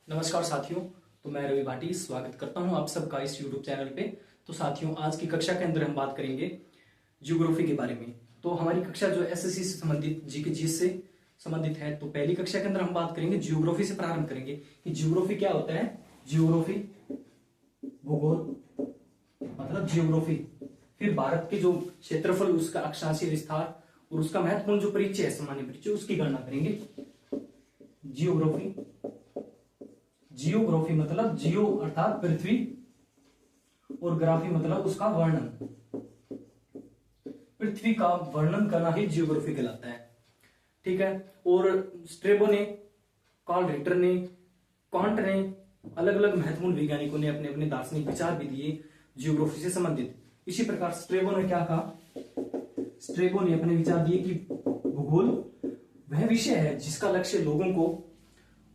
नमस्कार साथियों। तो मैं रवि भाटी स्वागत करता हूं आप सबका इस YouTube चैनल पे। तो साथियों, आज की कक्षा के अंदर हम बात करेंगे जियोग्राफी के बारे में। तो हमारी कक्षा जो एसएससी से संबंधित जीके जीएस से संबंधित है। तो पहली कक्षा के अंदर हम बात करेंगे जियोग्राफी से प्रारंभ करेंगे कि जियोग्राफी क्या होता है। जियोग्राफी भूगोल मतलब जियोग्राफी, फिर भारत के जो क्षेत्रफल, उसका अक्षांशीय विस्तार और उसका महत्वपूर्ण जो परिचय है, सामान्य परिचय, उसकी गणना करेंगे। जियोग्राफी, जियोग्राफी मतलब जियो अर्थात पृथ्वी और ग्राफी मतलब उसका वर्णन। पृथ्वी का वर्णन करना ही जियोग्राफी कहलाता है। ठीक है। और स्ट्रेबो ने, कार्ल रिटर ने, कांट ने, अलग अलग महत्वपूर्ण वैज्ञानिकों ने अपने अपने दार्शनिक विचार भी दिए जियोग्राफी से संबंधित। इसी प्रकार स्ट्रेबो ने क्या कहा? स्ट्रेबो ने अपने विचार दिए कि भूगोल वह विषय है जिसका लक्ष्य लोगों को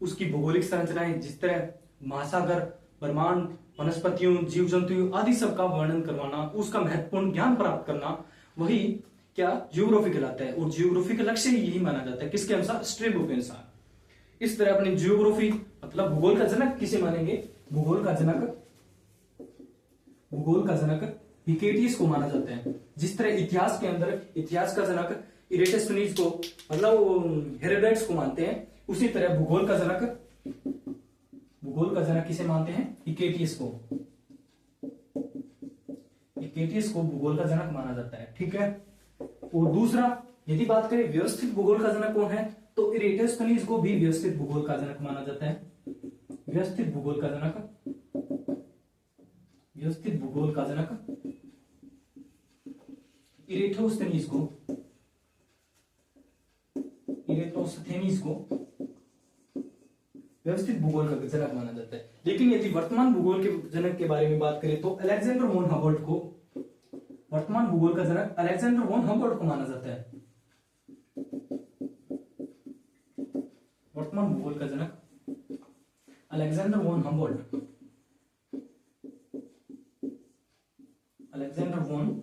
उसकी भौगोलिक संरचनाएं, जिस तरह महासागर, ब्रह्मांड, वनस्पतियों, जीव जंतुओं आदि सब का वर्णन करवाना, उसका महत्वपूर्ण ज्ञान प्राप्त करना, वही क्या जियोग्राफी कहलाता है। और जियोग्राफी का लक्ष्य ही यही माना जाता है। किसके अनुसार? स्ट्रेबो के अनुसार। इस तरह अपनी जियोग्राफी मतलब भूगोल का जनक किसे मानेंगे? भूगोल का जनक हिकेटियस को माना जाता है। जिस तरह इतिहास के अंदर इतिहास का जनक इरेटोस्थेनीज को मतलब हेरोडोटस को मानते हैं, उसी तरह भूगोल का जनक किसे मानते हैं? हिकेटियस को। हिकेटियस को भूगोल का जनक माना जाता है। ठीक है। और दूसरा, यदि बात करें व्यवस्थित भूगोल का जनक कौन है, तो इरेटोस्थेनीज को भी व्यवस्थित भूगोल का जनक माना जाता है। व्यवस्थित भूगोल का जनक इरेटोस्थेनीज को व्यवस्थित भूगोल का जनक माना जाता है। लेकिन यदि वर्तमान भूगोल के जनक के बारे में बात करें तो अलेक्जेंडर वॉन हबर्ट को, वर्तमान भूगोल का जनक अलेक्जेंडर वॉन हबर्ट को माना जाता है। वर्तमान भूगोल का जनक Alexander von Humboldt, Alexander von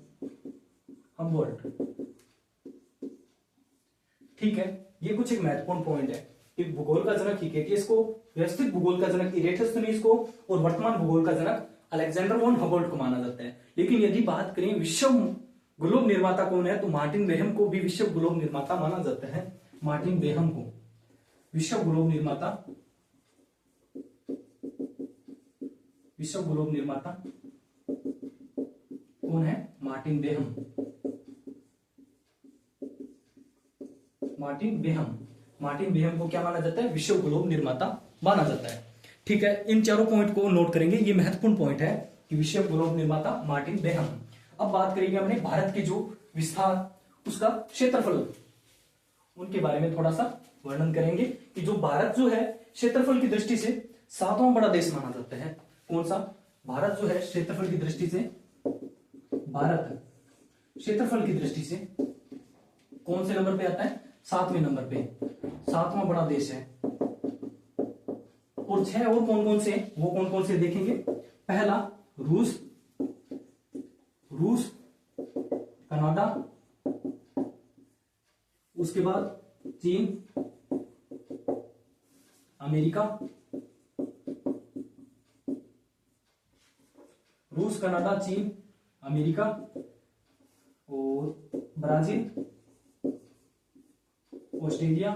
Humboldt. ठीक है। ये कुछ एक महत्वपूर्ण पॉइंट है कि भूगोल का जनक हिकेटियस को, व्यवस्थित भूगोल का जनक इरेटोस्थेनीज को और वर्तमान भूगोल का जनक अलेक्जेंडर वॉन हबर्ट को माना जाता है। लेकिन यदि बात करें विश्व ग्लोब निर्माता कौन है, तो मार्टिन बेहम को भी विश्व ग्लोब निर्माता माना जाता है। मार्टिन बेहम को विश्व ग्लोब निर्माता कौन है? Martin Behaim. मार्टिन बेहम को क्या माना जाता है? विश्व ग्लोब निर्माता माना जाता है। ठीक है। इन चारों पॉइंट को नोट करेंगे, ये महत्वपूर्ण पॉइंट है कि विश्व ग्लोब निर्माता मार्टिन बेहम। अब बात करेंगे हमने भारत के जो विस्तार, उसका क्षेत्रफल, उनके बारे में थोड़ा सा वर्णन करेंगे कि जो भारत जो है क्षेत्रफल की दृष्टि से 7वां बड़ा देश माना जाता है। कौन सा? भारत जो है क्षेत्रफल की दृष्टि से, भारत क्षेत्रफल की दृष्टि से कौन से नंबर पे आता है? 7वें नंबर पे, 7वां बड़ा देश है। और 6 और कौन कौन से, वो कौन कौन से देखेंगे। पहला रूस, कनाडा, उसके बाद चीन, अमेरिका, रूस, कनाडा, चीन, अमेरिका और ब्राजील, ऑस्ट्रेलिया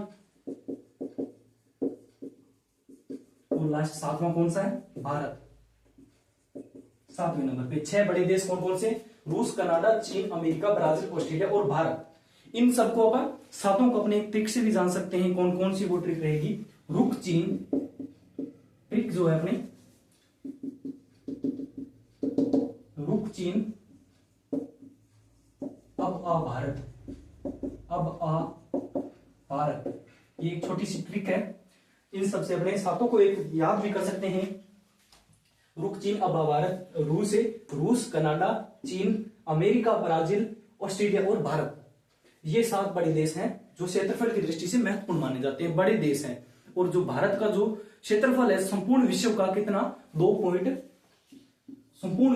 और लास्ट 7वां कौन सा है? भारत, 7वें नंबर पे। 6 बड़े देश कौन कौन से? रूस, कनाडा, चीन, अमेरिका, ब्राजील, ऑस्ट्रेलिया और भारत। इन सबको अपन सातों को अपने एक ट्रिक से भी जान सकते हैं। कौन कौन सी वो ट्रिक रहेगी? रुक चीन ट्रिक जो है अपनी, रुक चीन अब आ भारत, ये एक छोटी सी ट्रिक है। इन सबसे अपने सातों को एक याद भी कर सकते हैं। रुक चीन अब आ भारत, रूस, कनाडा, चीन, अमेरिका, ब्राजील, ऑस्ट्रेलिया और भारत। ये 7 बड़े देश हैं जो क्षेत्रफल की दृष्टि से महत्वपूर्ण माने जाते हैं, बड़े देश हैं। और जो भारत का जो क्षेत्रफल है संपूर्ण विश्व का कितना? 2 पॉइंट, संपूर्ण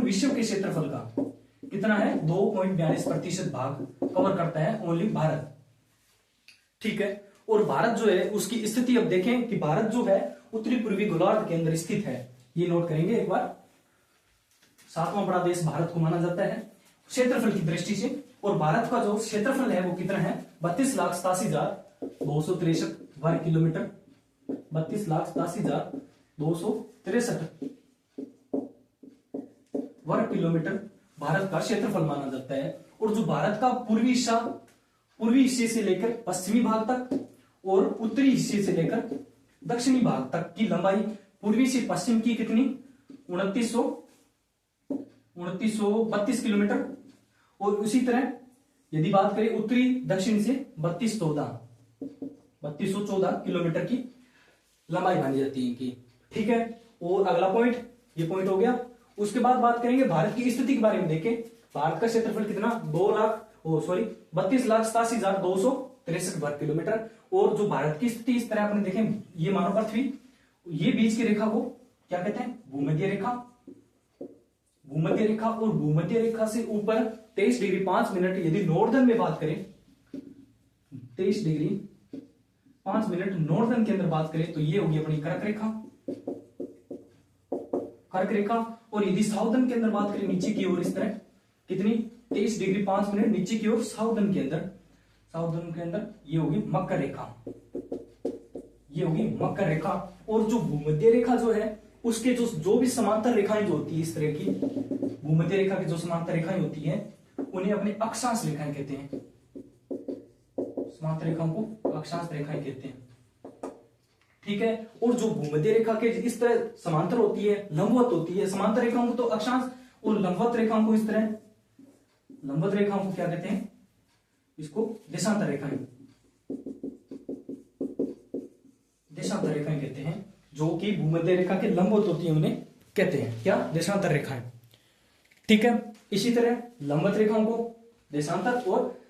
विश्व के क्षेत्रफल का कितना है? 2.42% भाग कवर करता है ओनली भारत। ठीक है। और भारत जो है उसकी स्थिति अब देखें कि भारत जो है उत्तरी पूर्वी गोलार्ध के अंदर स्थित है, ये नोट करेंगे एक बार। 7वां बड़ा देश भारत को माना जाता है क्षेत्रफल की दृष्टि से, और भारत का जो क्षेत्रफल है वो कितना है 32,87,263 वर्ग किलोमीटर। 32,87,263 वर्ग किलोमीटर भारत का क्षेत्रफल माना जाता है। और जो भारत का पूर्वी हिस्से से लेकर पश्चिमी भाग तक और उत्तरी हिस्से से लेकर दक्षिणी भाग तक की लंबाई पूर्वी से पश्चिम की कितनी 2932 किलोमीटर। और उसी तरह यदि बात करें उत्तरी दक्षिण से 3214 किलोमीटर की लंबाई मानी जाती है इनकी, ठीक है। और अगला पॉइंट, ये पॉइंट हो गया। उसके बाद बात करेंगे भारत की स्थिति के बारे में। देखें भारत का क्षेत्रफल कितना 32,87,263 वर्ग किलोमीटर। और जो भारत की स्थिति इस तरह अपने देखें, ये मानो पृथ्वी, ये बीच की रेखा को क्या कहते हैं भूमध्य रेखा। भूमध्य रेखा और भूमध्य रेखा से ऊपर 23 डिग्री 5 मिनट यदि नॉर्दर्न में बात करें, 23 डिग्री 5 मिनट नॉर्दर्न के अंदर बात करें तो ये होगी अपनी कर्क रेखा। कर्क रेखा। और यदि साउदर्न के अंदर बात करें नीचे की ओर इस तरह कितनी 23 डिग्री 5 मिनट नीचे की ओर साउदर्न के अंदर ये होगी मकर रेखा। ये होगी मकर रेखा। और जो भूमध्य रेखा जो है उसके जो भी समांतर रेखाएं जो होती है इस तरह की भूमध्य रेखा की जो समांतर रेखाएं होती है उन्हें अपने अक्षांश रेखाएं कहते हैं। समांतर रेखाओं को अक्षांश रेखाएं कहते हैं, ठीक है। और जो भूमध्य रेखा के इस तरह समांतर होती है, लंबवत होती है, समांतर रेखाओं को तो अक्षांश और लंबवत रेखाओं को इस तरह लंबवत रेखाओं को क्या कहते हैं, इसको देशांतर रेखाएं। देशांतर रेखाएं कहते हैं। जो कि भूमध्य रेखा के लंबवत होती है उन्हें कहते हैं क्या देशांतर रेखाएं, ठीक है। इसी तरह लंबवत रेखाओं को देशांतर और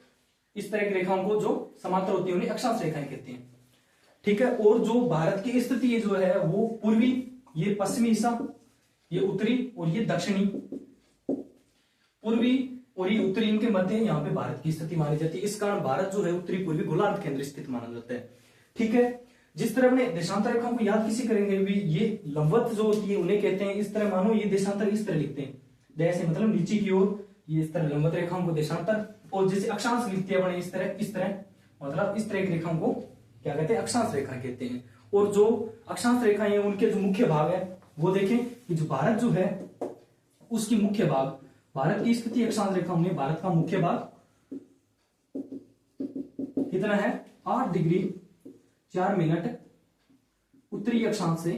इस तरह की रेखाओं को जो समांतर होती है उन्हें अक्षांश रेखाएं कहते हैं, ठीक है। और जो भारत की स्थिति जो है वो पूर्वी, ये पश्चिमी हिस्सा, ये उत्तरी और ये दक्षिणी। पूर्वी और ये उत्तरी इनके मध्य यहाँ पे भारत की स्थिति मानी जाती है। इस कारण भारत जो है उत्तरी पूर्वी गोलार्ध के अंदर स्थित माना जाता है, ठीक है। जिस तरह अपने देशांतर रेखाओं को याद किसी करेंगे भी, ये लंबवत जो होती है उन्हें कहते हैं। इस तरह मानो ये देशांतर इस तरह लिखते हैं, जैसे मतलब नीचे की ओर ये इस तरह लंबवत रेखाओं को देशांतर, और जैसे अक्षांश लिखते हैं अपने इस तरह मतलब इस तरह की रेखाओं को क्या कहते हैं अक्षांश रेखा कहते हैं। और जो अक्षांश रेखाएं हैं उनके जो मुख्य भाग है वो देखें कि जो भारत जो है उसकी मुख्य भाग, भारत की स्थिति अक्षांश रेखाओं में भारत का मुख्य भाग कितना है 8 डिग्री 4 मिनट उत्तरी अक्षांश से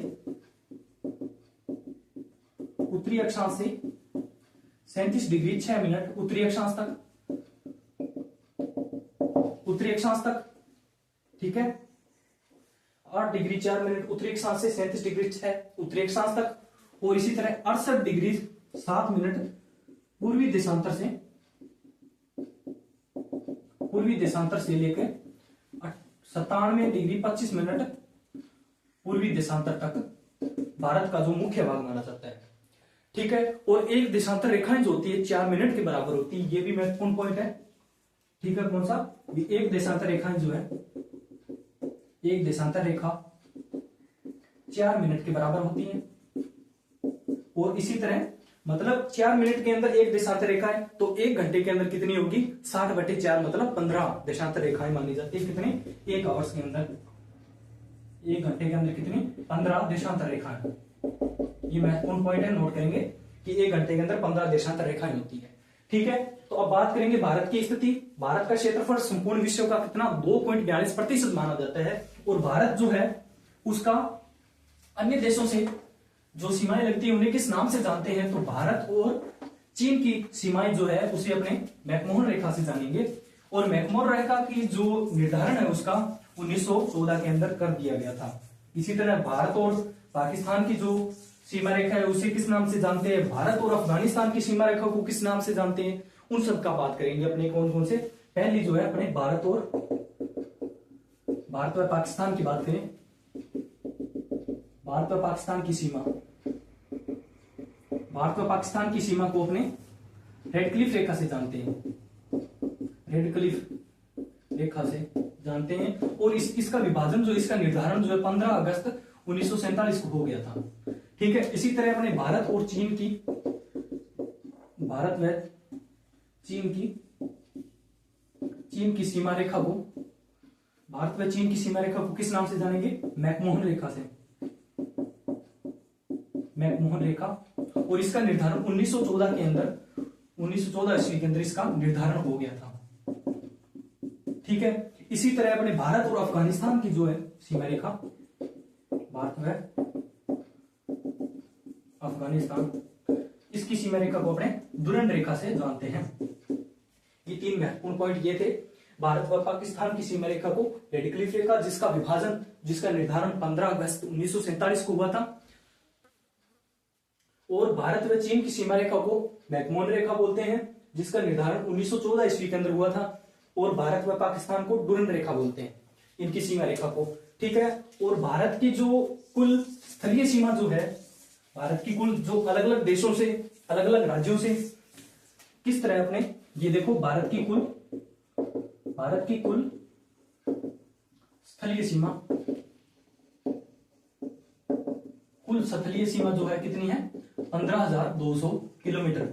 37 डिग्री 6 मिनट उत्तरी अक्षांश तक, ठीक है। 8 डिग्री 4 मिनट उत्तरी अक्षांश से 37 डिग्री 6 उत्तरी अक्षांश तक। और इसी तरह 68 डिग्री 7 मिनट पूर्वी देशांतर से लेकर 97 डिग्री 25 मिनट पूर्वी देशांतर तक भारत का जो मुख्य भाग माना जाता है, ठीक है। और एक देशांतर रेखाएं जो होती है 4 मिनट के बराबर होती है, ये भी महत्वपूर्ण पॉइंट है, ठीक है। कौन सा, एक देशांतर रेखाएं जो है, एक देशांतर रेखा 4 मिनट के बराबर होती है। और इसी तरह मतलब 4 मिनट के अंदर एक देशांतर रेखा है तो 1 घंटे के अंदर कितनी होगी 60/4 मतलब 15 देशांतर रेखाएं मानी जाती है। कितनी, 1 आवर्स के अंदर, 1 घंटे के अंदर कितनी 15 देशांतर रेखाएं। ये महत्वपूर्ण पॉइंट है, नोट करेंगे कि 1 घंटे के अंदर 15 देशांतर रेखाएं होती है, ठीक है। तो अब बात करेंगे भारत की स्थिति। भारत का क्षेत्रफल संपूर्ण विश्व का कितना 2.42% माना जाता है। और भारत जो है उसका अन्य देशों से जो सीमाएं लगती है उन्हें किस नाम से जानते हैं, तो भारत और चीन की सीमाएं जो है उसे अपने मैकमोहन रेखा से जानेंगे। और मैकमोहन रेखा की जो निर्धारण है उसका 1914 के अंदर कर दिया गया था। इसी तरह भारत और पाकिस्तान की जो सीमा रेखा है उसे किस नाम से जानते हैं, भारत और अफगानिस्तान की सीमा रेखा को किस नाम से जानते हैं, उन सब का बात करेंगे अपने कौन कौन से। पहली जो है अपने भारत और पाकिस्तान की बात करें, भारत और पाकिस्तान की सीमा, भारत और पाकिस्तान की सीमा को अपने रेडक्लिफ रेखा से जानते हैं, रेडक्लिफ रेखा से जानते हैं। और इसका विभाजन जो इसका निर्धारण जो है 15 अगस्त 1947 को हो गया था। ठीक है, इसी तरह अपने भारत व चीन की सीमा रेखा को, भारत व चीन की सीमा रेखा को किस नाम से जानेंगे? मैकमोहन रेखा से, मैकमोहन रेखा। और इसका निर्धारण 1914 के अंदर, 1914 ईस्वी के अंदर इसका निर्धारण हो गया था। ठीक है, इसी तरह अपने भारत और अफगानिस्तान की जो है सीमा रेखा, भारत व अफगानिस्तान, इसकी सीमा रेखा को अपने दुरंड रेखा से जानते हैं। ये 3 महत्वपूर्ण पॉइंट ये थे। भारत व पाकिस्तान की सीमा रेखा को रेडिक्लिफ रेखा, जिसका विभाजन, जिसका निर्धारण 15 अगस्त 1947 को हुआ था। और भारत व चीन की सीमा रेखा को मैकमोहन रेखा बोलते हैं, जिसका निर्धारण 1914 ईस्वी के अंदर हुआ था। और भारत व पाकिस्तान को डुरंड रेखा बोलते हैं, इनकी सीमा रेखा को। ठीक है, और भारत की जो कुल स्थलीय सीमा जो है, भारत की कुल जो अलग अलग देशों से, अलग अलग राज्यों से किस तरह अपने, ये देखो भारत की कुल स्थलीय सीमा, कुल स्थलीय सीमा जो है कितनी है? 15,200 किलोमीटर,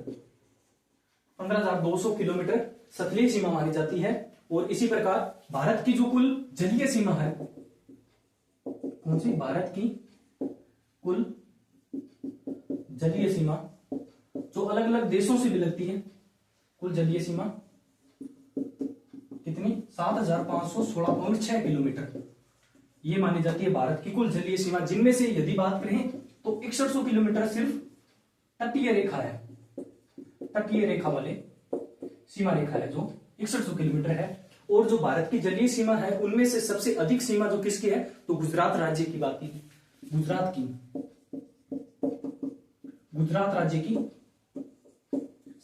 15,200 किलोमीटर स्थलीय सीमा मानी जाती है। और इसी प्रकार भारत की जो कुल जलीय सीमा है, कौन सी? भारत की कुल जलीय सीमा जो अलग अलग देशों से भी लगती है, कुल जलीय सीमा कितनी? 7,516.6 किलोमीटर, ये मानी जाती है भारत की कुल जलीय सीमा। जिनमें से यदि बात करें तो 6100 किलोमीटर सिर्फ तटीय रेखा है, तटीय रेखा वाले सीमा रेखा है जो 6100 किलोमीटर है। और जो भारत की जलीय सीमा है उनमें से सबसे अधिक सीमा जो किसकी है? तो गुजरात राज्य की बात की, गुजरात राज्य की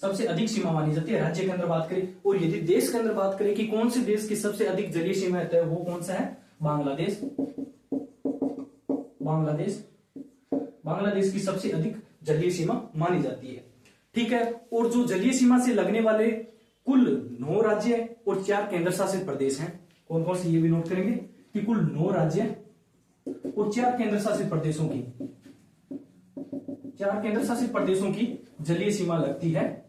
सबसे अधिक सीमा मानी जाती है राज्य के अंदर बात करें। और यदि देश के अंदर बात करें कि कौन से देश की सबसे अधिक जलीय सीमा है, वो कौन सा है? बांग्लादेश। बांग्लादेश की सबसे अधिक जलीय सीमा मानी जाती है। ठीक है, और जो जलीय सीमा से लगने वाले कुल 9 राज्य और 4 केंद्र शासित प्रदेश हैं, कौन कौन से, ये भी नोट करेंगे कि कुल 9 राज्य और 4 केंद्र शासित प्रदेशों की, 4 केंद्र शासित प्रदेशों की जलीय सीमा लगती है,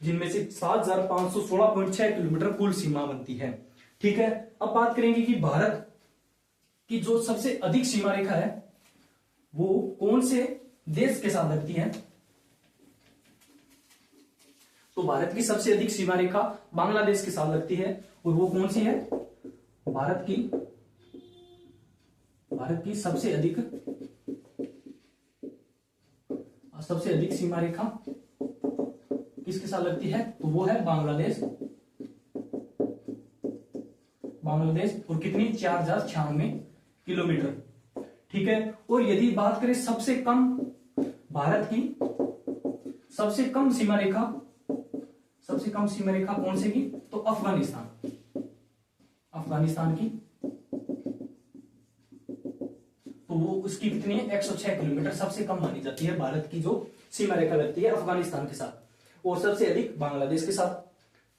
जिनमें से 7,516.6 किलोमीटर कुल सीमा बनती है। ठीक है, अब बात करेंगे कि भारत की जो सबसे अधिक सीमा रेखा है वो कौन से देश के साथ लगती है? तो भारत की सबसे अधिक सीमा रेखा बांग्लादेश के साथ लगती है। और वो कौन सी है? भारत की सबसे अधिक सीमा रेखा किसके साथ लगती है? तो वो है बांग्लादेश। और कितनी? 4,096 किलोमीटर। ठीक है, और यदि बात करें सबसे कम, भारत की सबसे कम सीमा रेखा कौन सी की? तो अफगानिस्तान की, तो वो उसकी कितनी है? 106 किलोमीटर सबसे कम मानी जाती है भारत की जो सीमा रेखा लगती है अफगानिस्तान के साथ, और सबसे अधिक बांग्लादेश के साथ।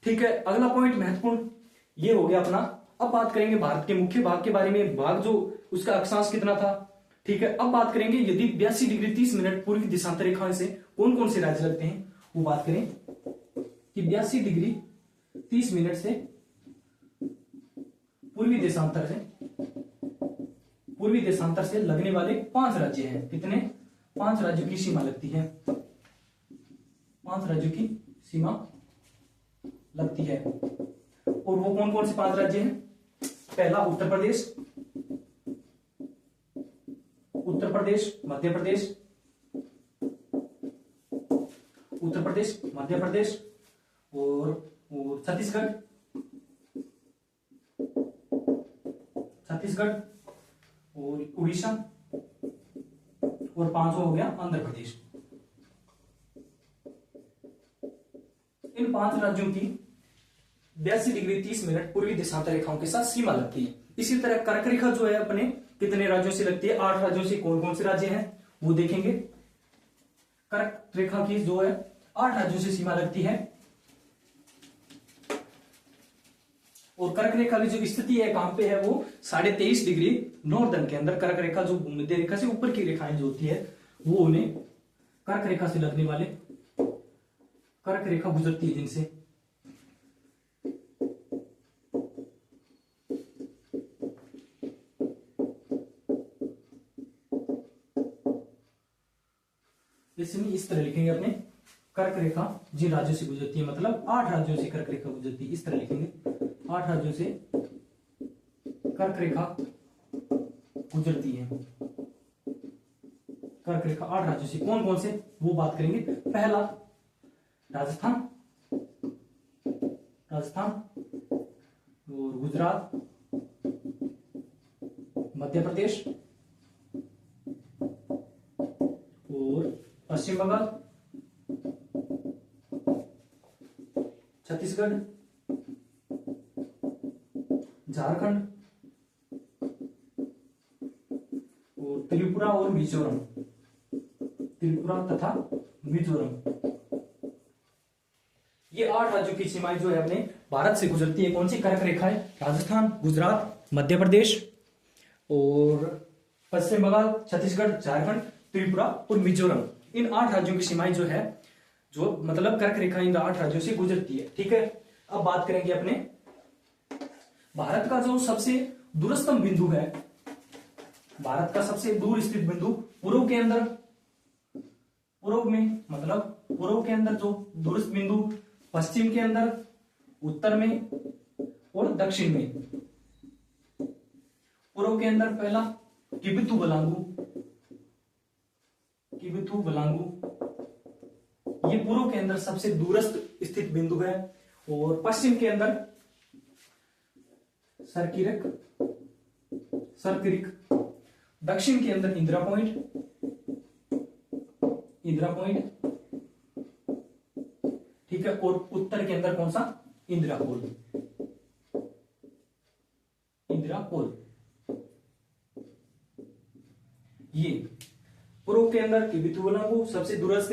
ठीक है, अगला पॉइंट महत्वपूर्ण ये हो गया अपना। अब बात करेंगे भारत के मुख्य भाग के बारे में, भाग जो उसका अक्षांश कितना था। ठीक है, अब बात करेंगे यदि 82 डिग्री 30 मिनट पूर्वी देशांतर रेखा से कौन कौन से राज्य लगते हैं, वो बात करें कि 82 डिग्री 30 मिनट से पूर्वी देशांतर से लगने वाले 5 राज्य हैं। कितने? 5 राज्यों की सीमा लगती है, 5 राज्यों की सीमा लगती है। और वो कौन कौन से 5 राज्य हैं? पहला उत्तर प्रदेश, मध्य प्रदेश और छत्तीसगढ़ और उड़ीसा, और 5वां हो गया आंध्र प्रदेश। इन 5 राज्यों की 82 डिग्री 30 मिनट पूर्वी देशांतर रेखाओं के साथ सीमा लगती है। इसी तरह कर्क रेखा जो है अपने कितने राज्यों से लगती है? 8 राज्यों से। कौन कौन से राज्य हैं वो देखेंगे। कर्क रेखा की जो है 8 राज्यों से सीमा लगती है। और कर्क रेखा की जो स्थिति है कहां पे है, वो 23.5 डिग्री नॉर्दर्न के अंदर। कर्क रेखा जो भूमध्य रेखा से ऊपर की रेखाएं जो होती है वो उन्हें कर्क रेखा से लगने वाले कर्क रेखा गुजरती है जिनसे। इसमें इस तरह लिखेंगे अपने, कर्क रेखा जिन राज्यों से गुजरती है, मतलब 8 राज्यों से कर्क रेखा गुजरती है, इस तरह लिखेंगे 8 राज्यों से कर्क रेखा गुजरती है। कर्क रेखा 8 राज्यों से, कौन कौन से वो बात करेंगे। पहला राजस्थान, और गुजरात, मध्य प्रदेश और पश्चिम बंगाल, छत्तीसगढ़, झारखंड और त्रिपुरा और मिजोरम, त्रिपुरा तथा मिजोरम। ये 8 राज्यों की सीमाएं जो है अपने भारत से गुजरती है। कौन सी कर्क रेखा है, राजस्थान, गुजरात, मध्य प्रदेश और पश्चिम बंगाल, छत्तीसगढ़, झारखंड, त्रिपुरा और मिजोरम। इन 8 राज्यों की सीमाएं जो है, जो मतलब कर्क रेखा इन 8 राज्यों से गुजरती है। ठीक है, अब बात करेंगे अपने भारत का जो सबसे दूरस्थम बिंदु है, भारत का सबसे दूर स्थित बिंदु पूर्व के अंदर, पूर्व में मतलब पूर्व के अंदर जो दूरस्थ बिंदु, पश्चिम के अंदर, उत्तर में और दक्षिण में। पूर्व के अंदर पहला किबिथु बलांगू, किबिथु बलांगू, ये पूर्व के अंदर सबसे दूरस्थ स्थित बिंदु है। और पश्चिम के अंदर सरकिरक, सरकिरिक, दक्षिण के अंदर इंदिरा पॉइंट, इंदिरा पॉइंट, ठीक है, और उत्तर के अंदर कौन सा, इंदिरा कोल, इंदिरा कोल। ये पूर्व के अंदर किबिथु बलांगू सबसे दूरस्थ,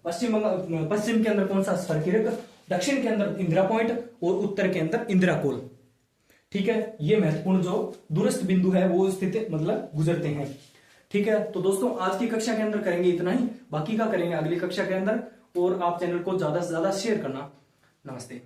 पश्चिम के अंदर कौन सा, सरकिरक, दक्षिण के अंदर इंदिरा पॉइंट और उत्तर के अंदर इंदिरा कोल। ठीक है, ये महत्वपूर्ण जो दूरस्थ बिंदु है वो स्थित मतलब गुजरते हैं। ठीक है, तो दोस्तों आज की कक्षा के अंदर करेंगे इतना ही, बाकी का करेंगे अगली कक्षा के अंदर। और आप चैनल को ज्यादा से ज्यादा शेयर करना। नमस्ते।